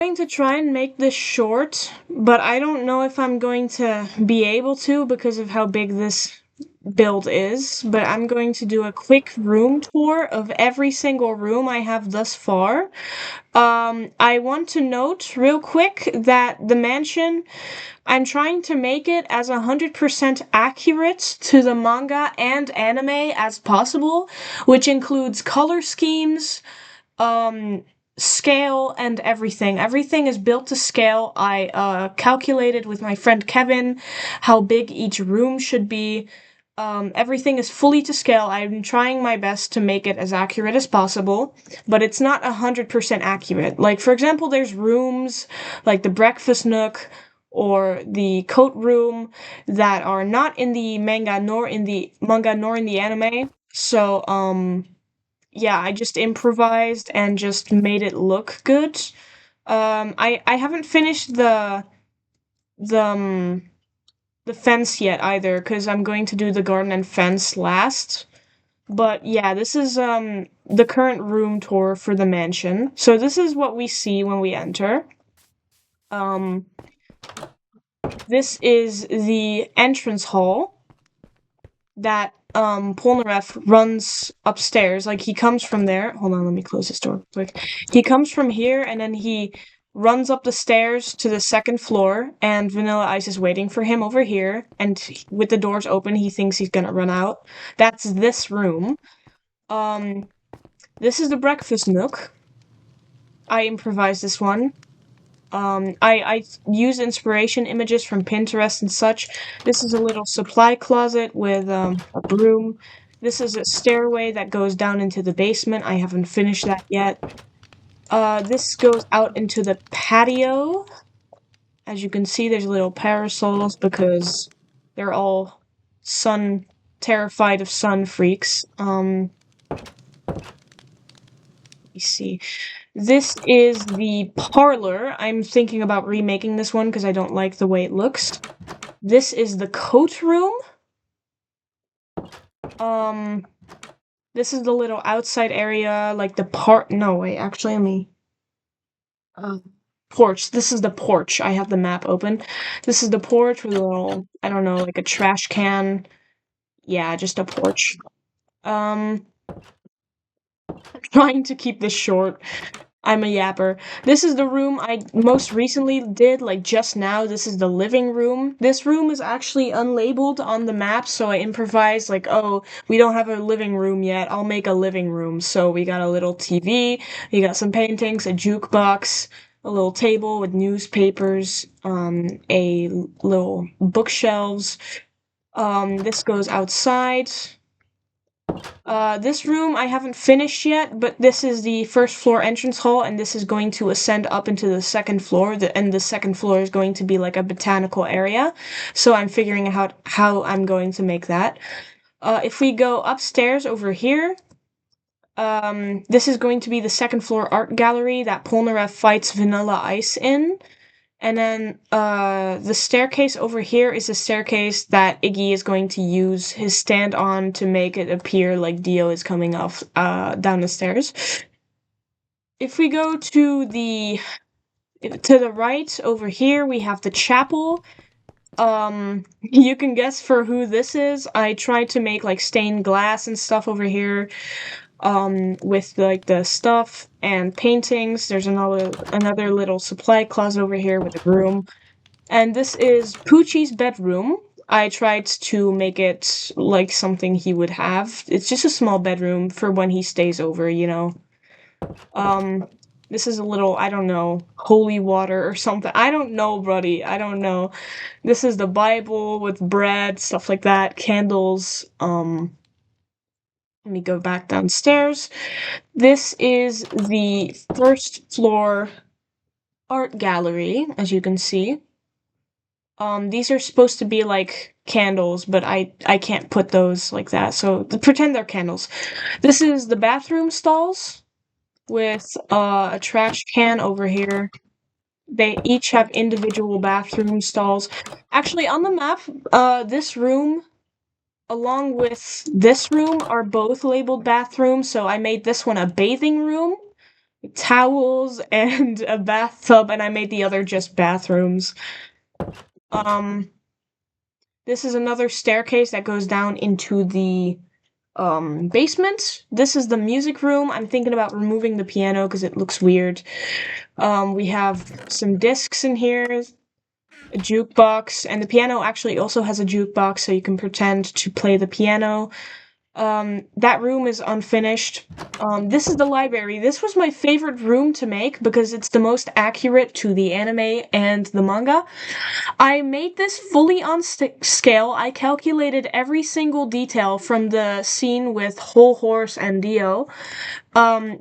Going to try and make this short, but I don't know if I'm going to be able to because of how big this build is, but I'm going to do a quick room tour of every single room I have thus far. I want to note real quick that the mansion, I'm trying to make it as 100% accurate to the manga and anime as possible, which includes color schemes, scale, and everything. Everything is built to scale. I calculated with my friend Kevin how big each room should be. Everything is fully to scale. I'm trying my best to make it as accurate as possible, but it's not 100% accurate. Like, for example, there's rooms like the breakfast nook or the coat room that are not in the manga nor in the anime. So, yeah, I just improvised and just made it look good. I haven't finished the um, the fence yet either, because I'm going to do the garden and fence last. But yeah, this is the current room tour for the mansion. So this is what we see when we enter. Um, this is the entrance hall that Polnareff runs upstairs. Like, he comes from there. Hold on, let me close this door quick. He comes from here and then he runs up the stairs to the second floor, and Vanilla Ice is waiting for him over here, and with the doors open he thinks he's gonna run out. That's this room. Um this is the breakfast nook. I improvised this one. I use inspiration images from Pinterest and such. This is a little supply closet with a broom. This is a stairway that goes down into the basement. I haven't finished that yet. This goes out into the patio. As you can see, there's little parasols because they're all terrified of sun freaks. Let me see. This is the parlor. I'm thinking about remaking this one because I don't like the way it looks. This is the coat room. This is the little outside area, like the no, wait, actually, let me... porch. This is the porch. I have the map open. This is the porch with a little, I don't know, like a trash can. Yeah, just a porch. I'm trying to keep this short. I'm a yapper. This is the room I most recently did, like just now. This is the living room. This room is actually unlabeled on the map, so I improvised, like, oh, we don't have a living room yet. I'll make a living room. So we got a little TV, we got some paintings, a jukebox, a little table with newspapers, a little bookshelves. This goes outside. This room I haven't finished yet, but this is the first floor entrance hall, and this is going to ascend up into the second floor, and the second floor is going to be like a botanical area, so I'm figuring out how I'm going to make that. If we go upstairs over here, this is going to be the second floor art gallery that Polnareff fights Vanilla Ice in. And then the staircase over here is a staircase that Iggy is going to use his stand on to make it appear like Dio is coming off down the stairs. If we go to the right over here, we have the chapel. You can guess for who this is. I tried to make like stained glass and stuff over here. With like the stuff and paintings. There's another little supply closet over here with a room. And this is Poochie's bedroom. I tried to make it like something he would have. It's just a small bedroom for when he stays over, you know. This is a little, I don't know, holy water or something. I don't know, buddy. I don't know. This is the Bible with bread, stuff like that, candles. Let me go back downstairs. This is the first floor art gallery, as you can see. These are supposed to be like candles, but I can't put those like that, so pretend they're candles. This is the bathroom stalls with a trash can over here. They each have individual bathroom stalls. Actually, on the map, this room along with this room are both labeled bathrooms, so I made this one a bathing room. towels and a bathtub, and I made the other just bathrooms. Um, this is another staircase that goes down into the basement. This is the music room. I'm thinking about removing the piano because it looks weird. We have some discs in here, a jukebox, and the piano actually also has a jukebox, so you can pretend to play the piano. That room is unfinished. This is the library. This was my favorite room to make because it's the most accurate to the anime and the manga. I made this fully on scale. I calculated every single detail from the scene with Whole Horse and Dio.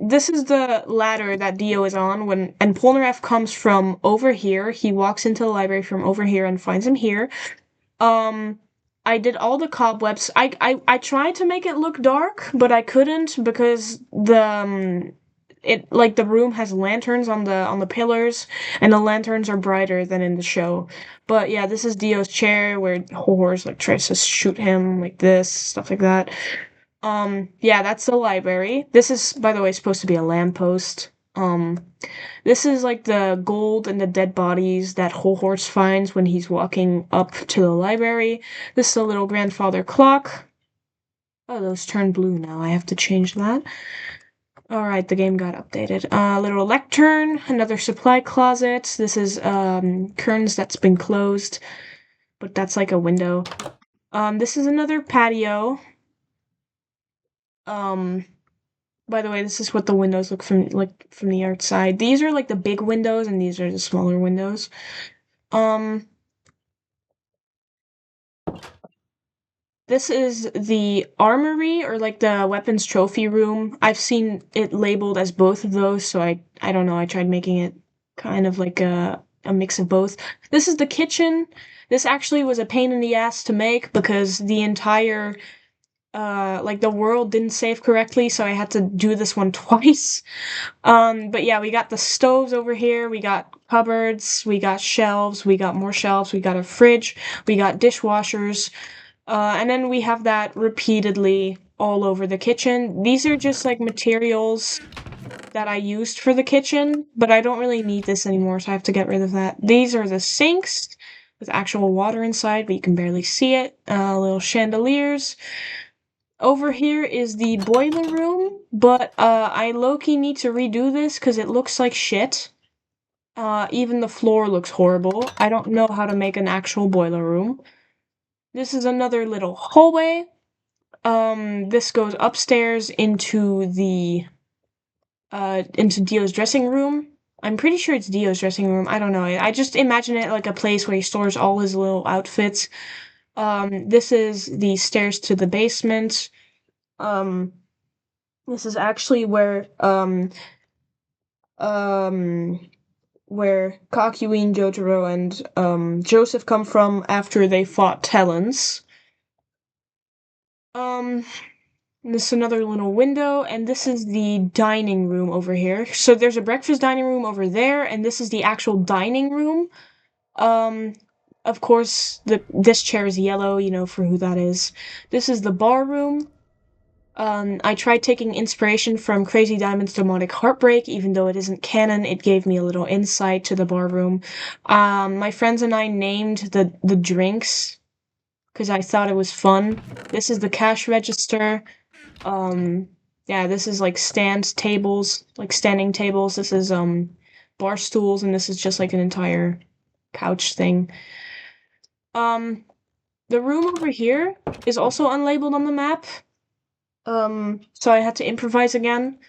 This is the ladder that Dio is on and Polnareff comes from over here. He walks into the library from over here and finds him here. Um, I did all the cobwebs. I tried to make it look dark, but I couldn't because it like the room has lanterns on the pillars, and the lanterns are brighter than in the show. But yeah, this is Dio's chair where Horrors like tries to shoot him like this, stuff like that. Yeah, that's the library. This is, by the way, supposed to be a lamppost. This is like the gold and the dead bodies that Whole Horse finds when he's walking up to the library. This is a little grandfather clock. Oh, those turn blue now. I have to change that. Alright, the game got updated. Little lectern, another supply closet. This is, curtains that's been closed, but that's like a window. This is another patio. By the way, this is what the windows look from the outside. These are like the big windows, and these are the smaller windows. This is the armory, or like the weapons trophy room. I've seen it labeled as both of those, so I don't know. I tried making it kind of like a mix of both. This is the kitchen. This actually was a pain in the ass to make because the entire like the world didn't save correctly, so I had to do this one twice. But yeah, we got the stoves over here, we got cupboards, we got shelves, we got more shelves, we got a fridge, we got dishwashers, and then we have that repeatedly all over the kitchen. These are just like materials that I used for the kitchen, but I don't really need this anymore, so I have to get rid of that. These are the sinks with actual water inside, but you can barely see it. Little chandeliers. Over here is the boiler room, but I low-key need to redo this because it looks like shit. Even the floor looks horrible. I don't know how to make an actual boiler room. This is another little hallway. This goes upstairs into into Dio's dressing room. I'm pretty sure it's Dio's dressing room. I don't know. I just imagine it like a place where he stores all his little outfits. This is the stairs to the basement. Um, this is actually where Kakuin, Jotaro, and Joseph come from after they fought Talons. This is another little window, and this is the dining room over here. So there's a breakfast dining room over there, and this is the actual dining room. Of course, this chair is yellow, you know, for who that is. This is the bar room. I tried taking inspiration from Crazy Diamond's Demonic Heartbreak, even though it isn't canon, it gave me a little insight to the bar room. My friends and I named the drinks, because I thought it was fun. This is the cash register. Yeah, this is like stand tables, like standing tables. This is, bar stools, and this is just like an entire couch thing. The room over here is also unlabeled on the map. So I had to improvise again.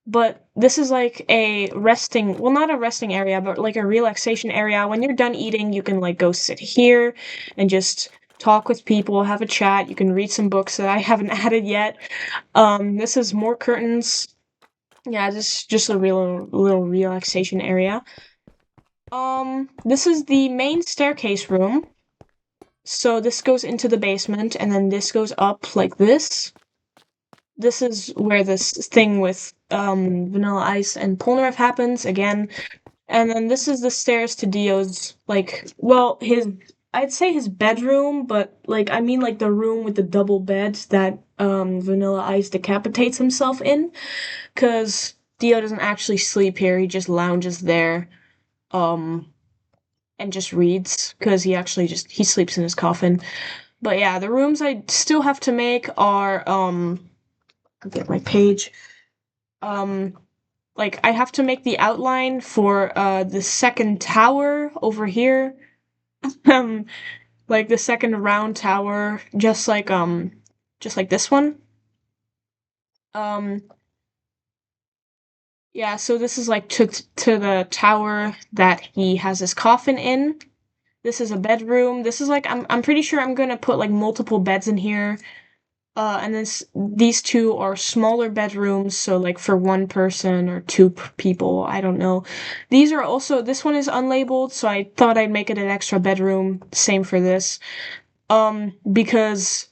But this is like a resting, well, not a resting area, but like a relaxation area. When you're done eating, you can like go sit here and just talk with people, have a chat. You can read some books that I haven't added yet. This is more curtains. Yeah, just a real little relaxation area. This is the main staircase room. So this goes into the basement, and then this goes up like this. This is where this thing with Vanilla Ice and Polnareff happens again. And then this is the stairs to Dio's, like, well, I'd say his bedroom, but, like, I mean, like, the room with the double bed that, Vanilla Ice decapitates himself in. Cause Dio doesn't actually sleep here, he just lounges there, and just reads, because he sleeps in his coffin. But yeah, the rooms I still have to make are, I'll get my page, like, I have to make the outline for, the second tower over here, um, like the second round tower, just like this one. Um, yeah, so this is like to the tower that he has his coffin in. This is a bedroom. This is like I'm pretty sure I'm gonna put like multiple beds in here. And these two are smaller bedrooms, so like for one person or two people, I don't know. These are also, this one is unlabeled, so I thought I'd make it an extra bedroom. Same for this. Because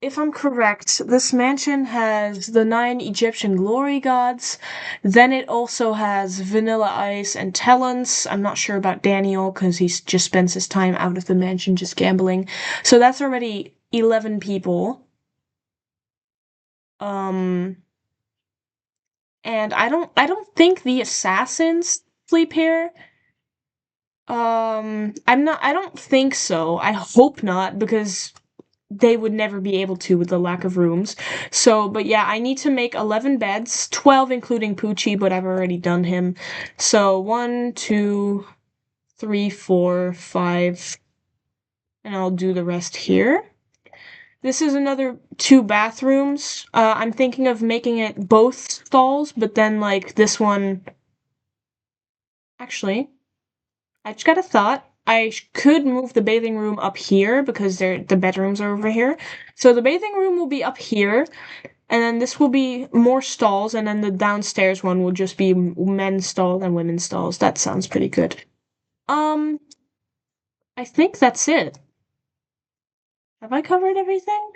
if I'm correct, this mansion has the 9 Egyptian glory gods. Then it also has Vanilla Ice and Talons. I'm not sure about Daniel because he just spends his time out of the mansion just gambling. So that's already 11 people. And I don't think the assassins sleep here. I don't think so. I hope not, because they would never be able to with the lack of rooms. So, but yeah, I need to make 11 beds, 12 including Poochie, but I've already done him. So 1, 2, 3, 4, 5, and I'll do the rest here. This is another 2 bathrooms. I'm thinking of making it both stalls, but then like this one. Actually, I just got a thought. I could move the bathing room up here because the bedrooms are over here. So the bathing room will be up here, and then this will be more stalls, and then the downstairs one will just be men's stalls and women's stalls. That sounds pretty good. Um, I think that's it. Have I covered everything?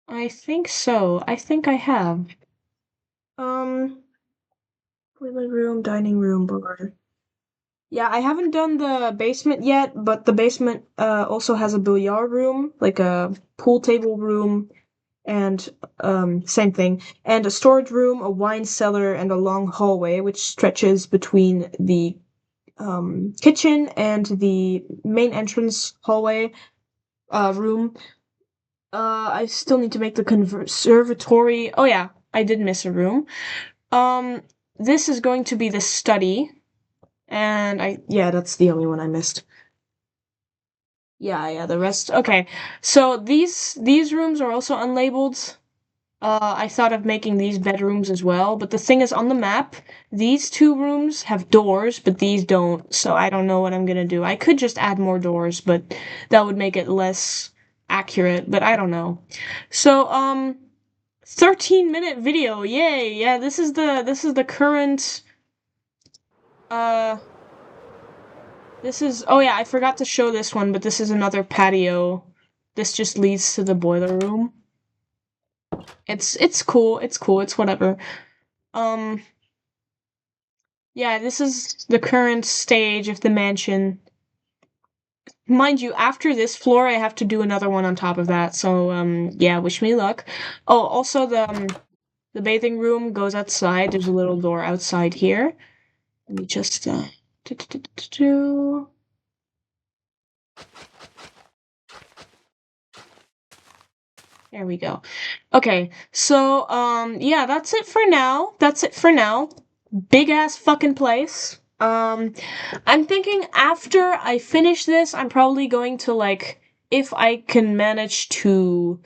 I think so. I think I have. Um, living room, dining room, bar. Yeah, I haven't done the basement yet, but the basement also has a billiard room, like a pool table room, and same thing, and a storage room, a wine cellar, and a long hallway which stretches between the kitchen and the main entrance hallway room. I still need to make the conservatory. Oh yeah, I did miss a room. Um, this is going to be the study. And yeah, that's the only one I missed. Yeah, the rest. Okay, so these rooms are also unlabeled. I thought of making these bedrooms as well, but the thing is, on the map, these 2 rooms have doors, but these don't, so I don't know what I'm gonna do. I could just add more doors, but that would make it less accurate, but I don't know. So, 13-minute video, yay! Yeah, this is the current, uh, this is, oh yeah, I forgot to show this one, but this is another patio. This just leads to the boiler room. It's cool, it's whatever. Um, yeah, this is the current stage of the mansion. Mind you, after this floor, I have to do another one on top of that, so, yeah, wish me luck. Oh, also the bathing room goes outside. There's a little door outside here. Let me just, there we go. Okay, so, yeah, that's it for now. That's it for now. Big ass fucking place. I'm thinking after I finish this, I'm probably going to, like, if I can manage to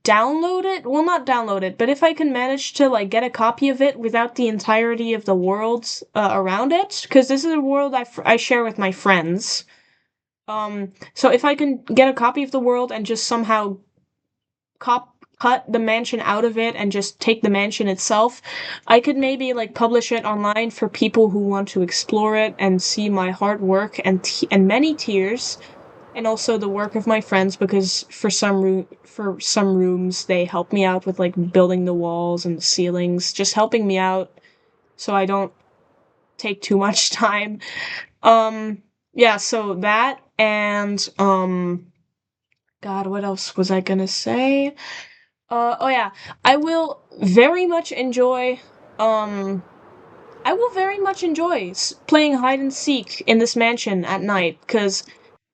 download it, well, not download it, but if I can manage to, like, get a copy of it without the entirety of the worlds around it, because this is a world I share with my friends. So if I can get a copy of the world and just somehow cut the mansion out of it and just take the mansion itself, I could maybe like publish it online for people who want to explore it and see my hard work and many tears, and also the work of my friends, because for some rooms they help me out with like building the walls and the ceilings, just helping me out so I don't take too much time. Yeah, so that, and God, what else was I gonna say? Oh yeah, I will very much enjoy I will very much enjoy playing hide and seek in this mansion at night, because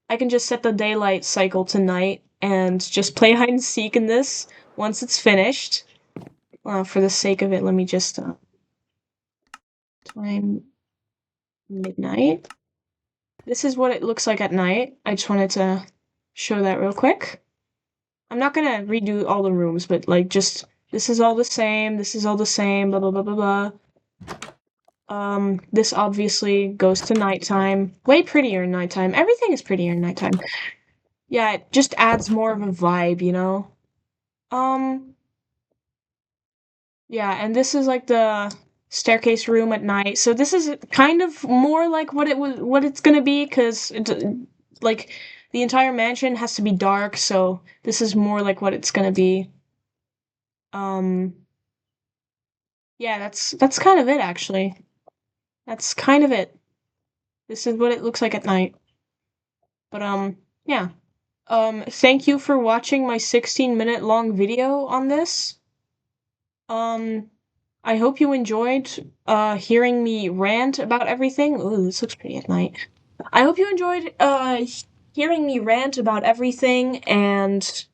I can just set the daylight cycle to night and just play hide and seek in this once it's finished. For the sake of it, let me just time midnight. This is what it looks like at night. I just wanted to show that real quick. I'm not gonna redo all the rooms, but like just this is all the same, this is all the same, blah blah blah blah blah. This obviously goes to nighttime. Way prettier in nighttime. Everything is prettier in nighttime. Yeah, it just adds more of a vibe, you know? Um, yeah, and this is like the staircase room at night. So this is kind of more like what it's gonna be, because like the entire mansion has to be dark, so this is more like what it's gonna be. Um, yeah, that's kind of it actually. That's kind of it. This is what it looks like at night. But yeah. Thank you for watching my 16-minute long video on this. Um, I hope you enjoyed hearing me rant about everything. Ooh, this looks pretty at night. I hope you enjoyed hearing me rant about everything and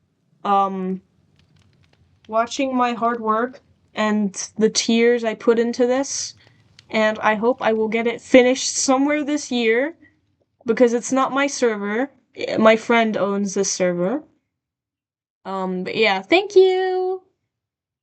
um watching my hard work and the tears I put into this. And I hope I will get it finished somewhere this year, because it's not my server. My friend owns this server. But yeah, thank you.